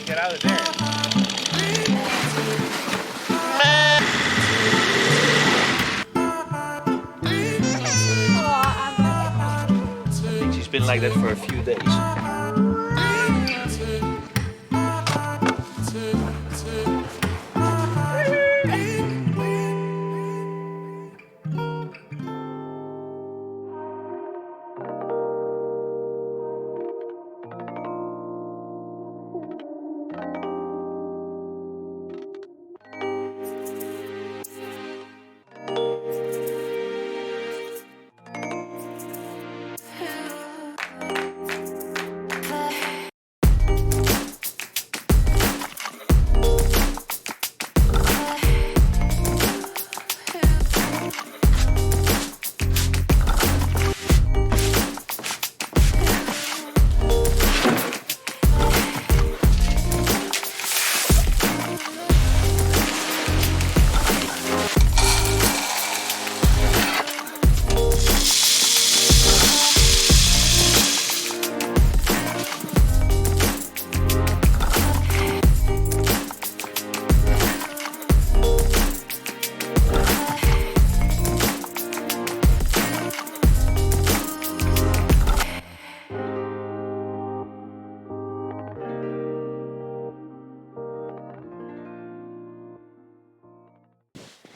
Get out of there. I think she's been like that for a few days.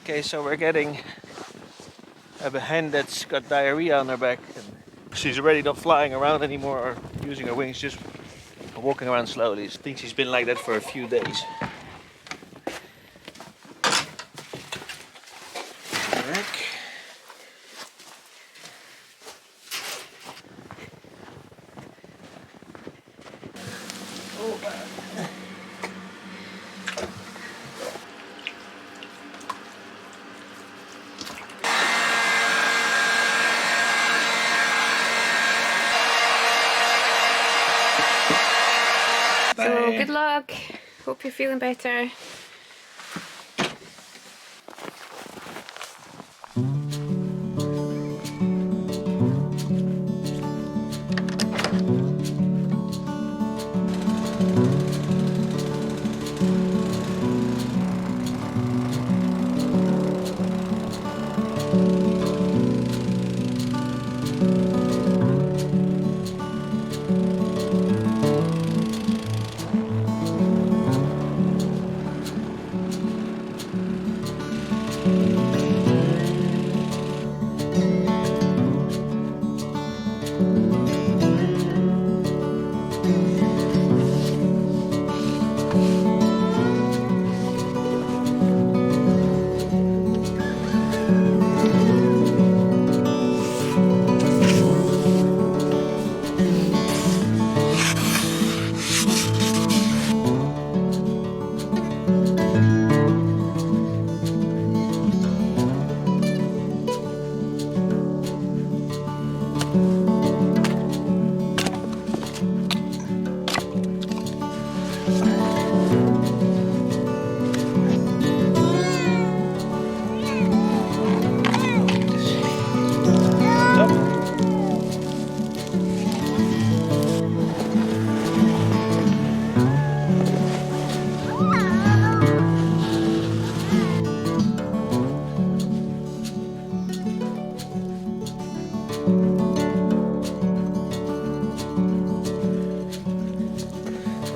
Okay, so we're getting a hen that's got diarrhea on her back. And she's already not flying around anymore or using her wings, just walking around slowly. I think she's been like that for a few days. Back. So good luck. Hope you're feeling better.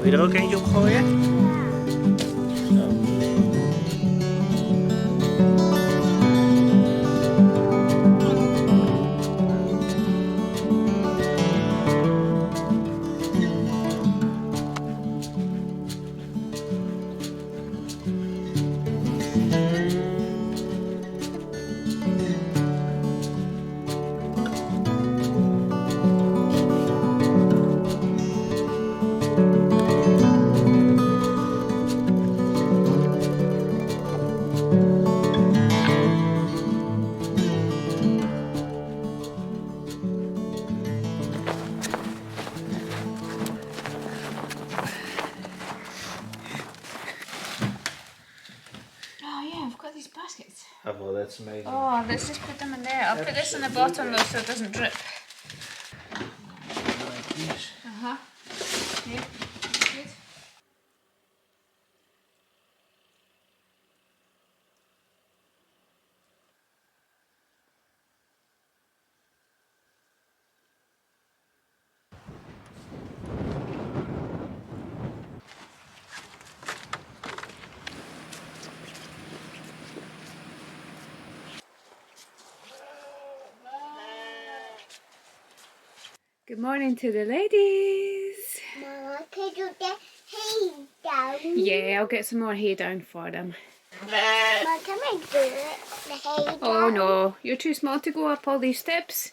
Wil je er ook eentje op gooien? These baskets. Oh, well, that's amazing. Oh, let's just put them in there. I'll put this in the bottom though so it doesn't drip. Like this. Uh-huh. Yeah. Good. Good morning to the ladies. Mama, can you get hay down? Yeah, I'll get some more hay down for them. Mama, can I do it? The hay down? Oh no, you're too small to go up all these steps.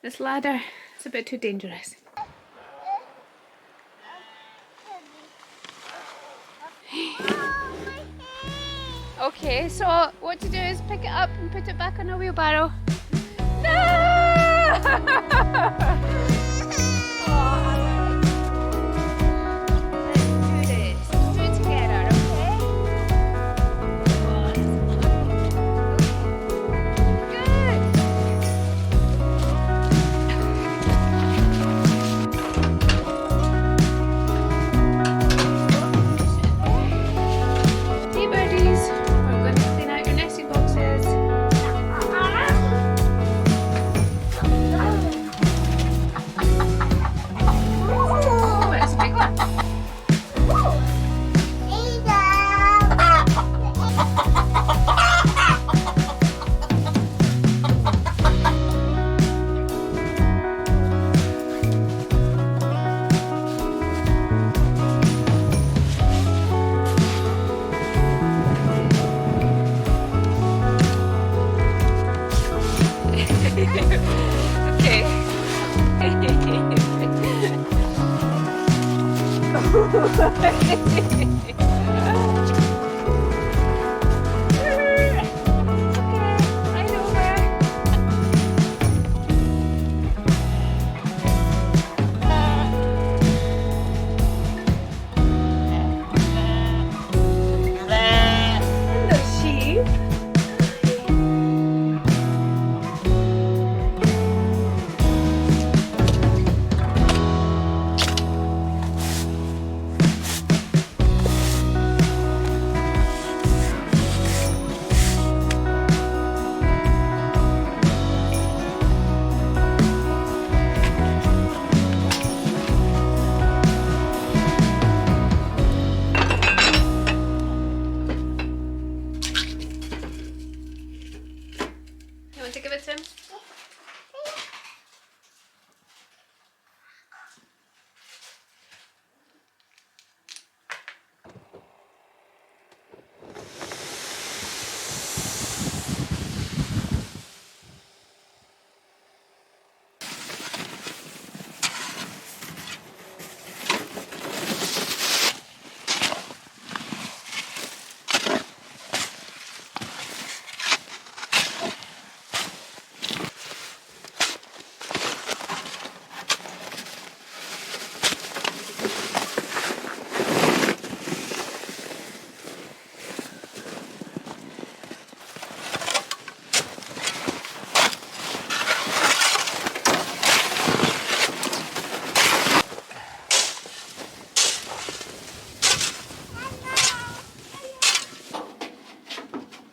This ladder, it's a bit too dangerous. Okay, so what to do is pick it up and put it back on a wheelbarrow. No!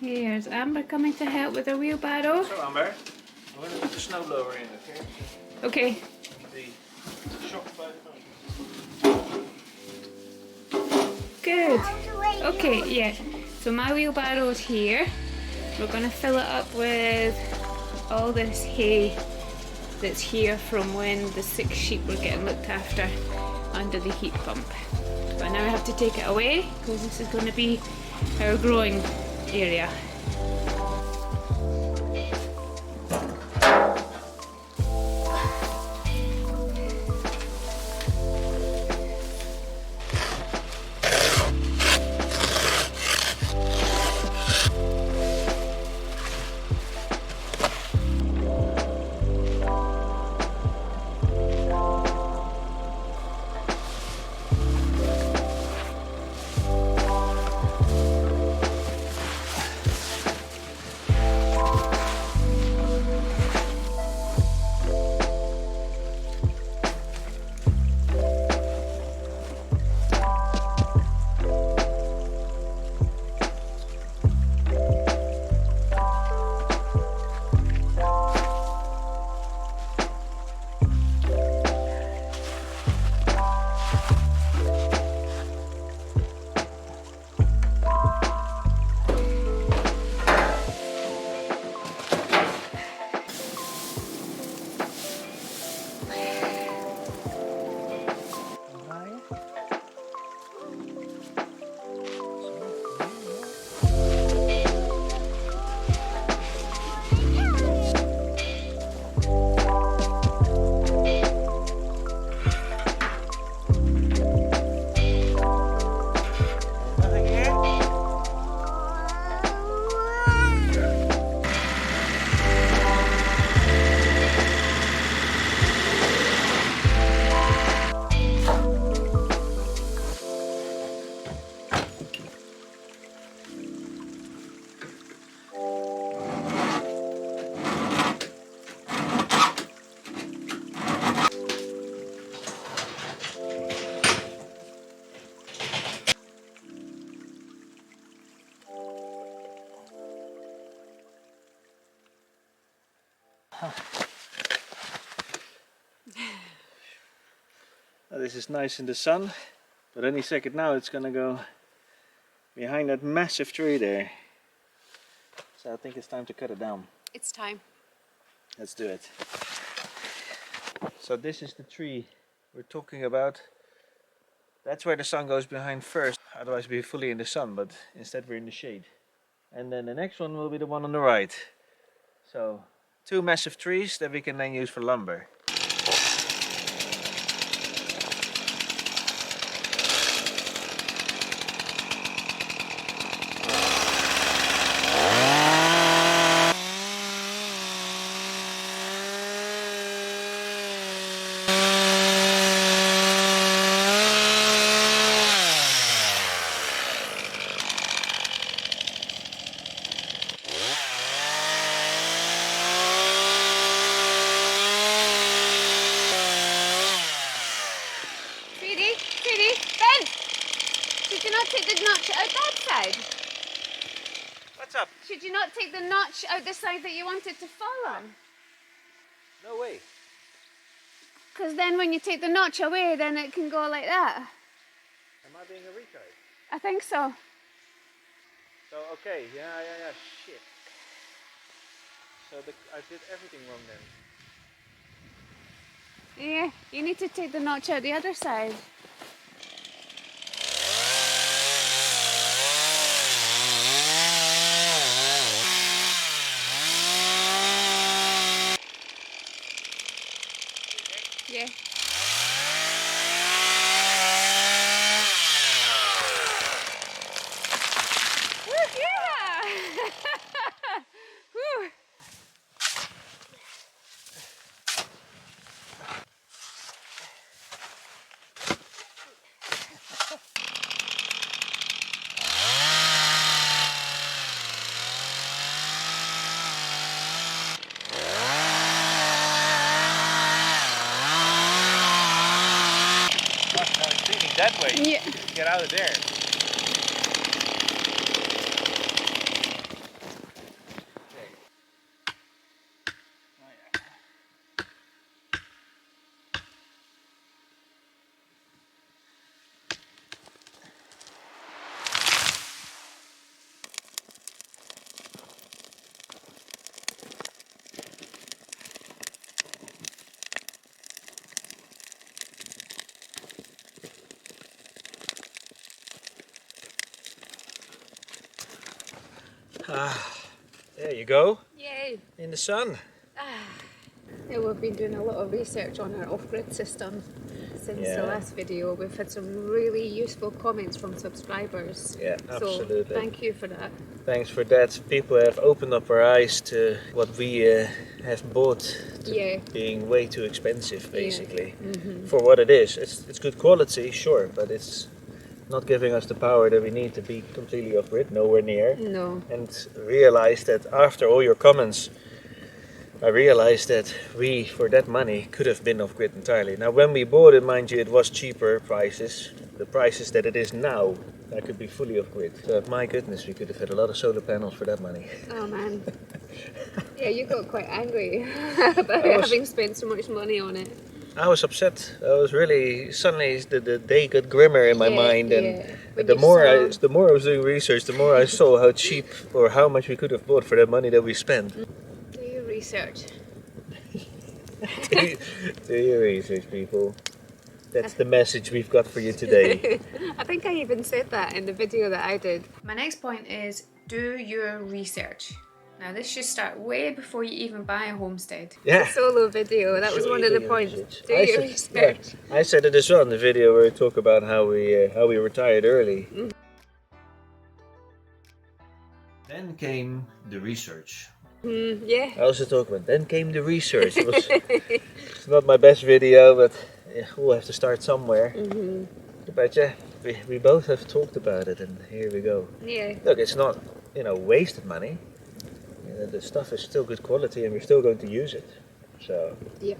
Here's Amber coming to help with her wheelbarrow. So Amber, I'm going to put the snow blower in, okay? Okay. The shock by Good. Okay, yeah. So my wheelbarrow's here. We're going to fill it up with all this hay that's here from when the 6 sheep were getting looked after under the heat pump. But now I have to take it away because this is going to be our growing area. Now this is nice in the sun, but any second now it's gonna go behind that massive tree there. So I think it's time to cut it down. It's time. Let's do it. So this is the tree we're talking about. That's where the sun goes behind first, otherwise we'd be fully in the sun, but instead we're in the shade. And then the next one will be the one on the right. So 2 massive trees that we can then use for lumber. Take the notch out that side. What's up? Should you not take the notch out the side that you want it to fall on? No way. Because then when you take the notch away, then it can go like that. Am I being a retard? I think so. So, okay, yeah, shit. So I did everything wrong then. Yeah, you need to take the notch out the other side. Yeah. Woo. That way. Yeah. Get out of there. There you go. Yay. In the sun. Yeah, we've been doing a lot of research on our off-grid system since the last video. We've had some really useful comments from subscribers. Yeah, absolutely. So thank you for that. Thanks for that. People have opened up our eyes to what we have bought to being way too expensive, basically. For what it is. It's good quality, sure, but it's not giving us the power that we need to be completely off-grid, nowhere near. No. And realize that after all your comments, I realized that we, for that money, could have been off-grid entirely. Now when we bought it, mind you, it was cheaper prices. The prices that it is now, I could be fully off-grid. So my goodness, we could have had a lot of solar panels for that money. Oh man. Yeah, you got quite angry about having spent so much money on it. I was upset. I was really, suddenly the day got grimmer in my mind, and the more I was doing research, the more I saw how cheap or how much we could have bought for that money that we spent. Do your research. do your research, people. That's the message we've got for you today. I think I even said that in the video that I did. My next point is do your research. Now this should start way before you even buy a homestead. Yeah. The solo video, that was one of the points. Do your research. I said it as well in the video where we talk about how we retired early. Then came the research. Yeah. I also talk about then came the research. It's not my best video, but we'll have to start somewhere. But yeah, we both have talked about it, and here we go. Yeah. Look, it's not wasted money. The stuff is still good quality, and we're still going to use it. So yeah,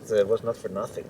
it was not for nothing.